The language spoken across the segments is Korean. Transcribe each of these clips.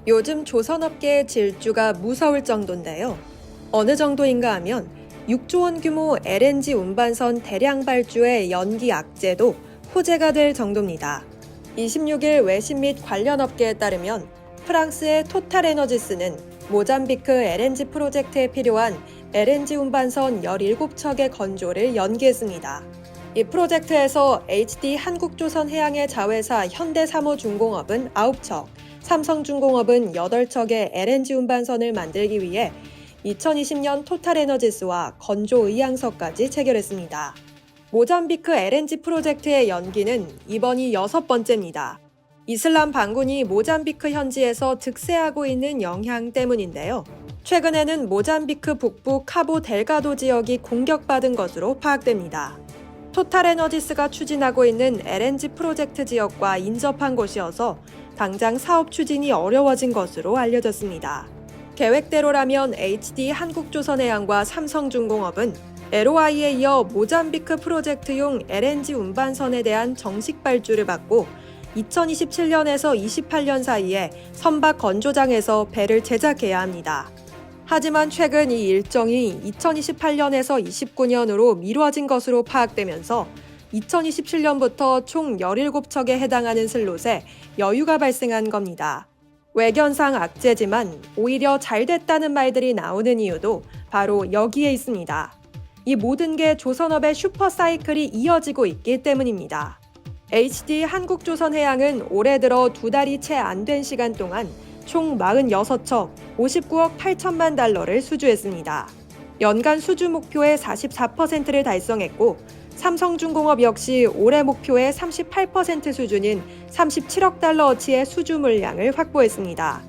요즘 조선업계의 질주가 무서울 정도인데요. 어느 정도인가 하면 6조 원 규모 LNG 운반선 대량 발주의 연기 악재도 호재가 될 정도입니다. 26일 외신 및 관련 업계에 따르면 프랑스의 토탈에너지스는 모잠비크 LNG 프로젝트에 필요한 LNG 운반선 17척의 건조를 연기했습니다. 이 프로젝트에서 HD 한국조선해양의 자회사 현대사무중공업은 9척, 삼성중공업은 8척의 LNG 운반선을 만들기 위해 2020년 토탈에너지스와 건조 의향서까지 체결했습니다. 모잠비크 LNG 프로젝트의 연기는 이번이 6번째입니다. 이슬람 반군이 모잠비크 현지에서 득세하고 있는 영향 때문인데요. 최근에는 모잠비크 북부 카보 델가도 지역이 공격받은 것으로 파악됩니다. 토탈에너지스가 추진하고 있는 LNG 프로젝트 지역과 인접한 곳이어서 당장 사업 추진이 어려워진 것으로 알려졌습니다. 계획대로라면 HD 한국조선해양과 삼성중공업은 LOI에 이어 모잠비크 프로젝트용 LNG 운반선에 대한 정식 발주를 받고 2027년에서 28년 사이에 선박 건조장에서 배를 제작해야 합니다. 하지만 최근 이 일정이 2028년에서 29년으로 미뤄진 것으로 파악되면서 2027년부터 총 17척에 해당하는 슬롯에 여유가 발생한 겁니다. 외견상 악재지만 오히려 잘 됐다는 말들이 나오는 이유도 바로 여기에 있습니다. 이 모든 게 조선업의 슈퍼사이클이 이어지고 있기 때문입니다. HD 한국조선해양은 올해 들어 2달이 채 안 된 시간 동안 총 46척, 59억 8천만 달러를 수주했습니다. 연간 수주 목표의 44%를 달성했고 삼성중공업 역시 올해 목표의 38% 수준인 37억 달러어치의 수주 물량을 확보했습니다.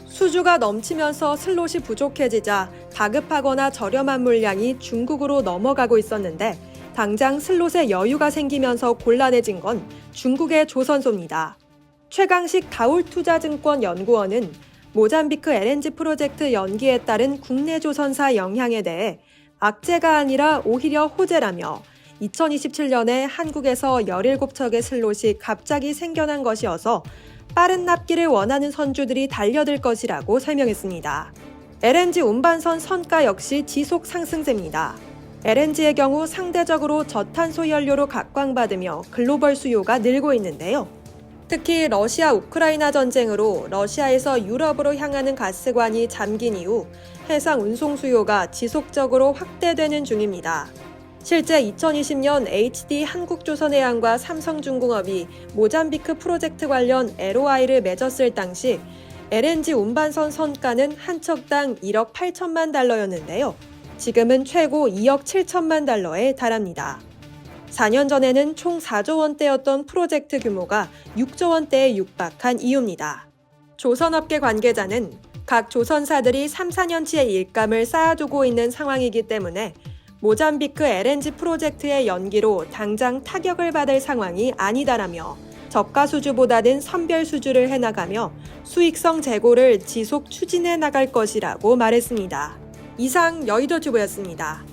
수주가 넘치면서 슬롯이 부족해지자 다급하거나 저렴한 물량이 중국으로 넘어가고 있었는데 당장 슬롯에 여유가 생기면서 곤란해진 건 중국의 조선소입니다. 최강식 다울투자증권 연구원은 모잠비크 LNG 프로젝트 연기에 따른 국내 조선사 영향에 대해 악재가 아니라 오히려 호재라며 2027년에 한국에서 17척의 슬롯이 갑자기 생겨난 것이어서 빠른 납기를 원하는 선주들이 달려들 것이라고 설명했습니다. LNG 운반선 선가 역시 지속 상승세입니다. LNG의 경우 상대적으로 저탄소 연료로 각광받으며 글로벌 수요가 늘고 있는데요. 특히 러시아 우크라이나 전쟁으로 러시아에서 유럽으로 향하는 가스관이 잠긴 이후 해상 운송 수요가 지속적으로 확대되는 중입니다. 실제 2020년 HD 한국조선해양과 삼성중공업이 모잠비크 프로젝트 관련 LOI를 맺었을 당시 LNG 운반선 선가는 한 척당 1억 8천만 달러였는데요. 지금은 최고 2억 7천만 달러에 달합니다. 4년 전에는 총 4조 원대였던 프로젝트 규모가 6조 원대에 육박한 이유입니다. 조선업계 관계자는 각 조선사들이 3, 4년치의 일감을 쌓아두고 있는 상황이기 때문에 모잠비크 LNG 프로젝트의 연기로 당장 타격을 받을 상황이 아니다라며 저가 수주보다는 선별 수주를 해나가며 수익성 제고를 지속 추진해 나갈 것이라고 말했습니다. 이상 여의도튜브였습니다.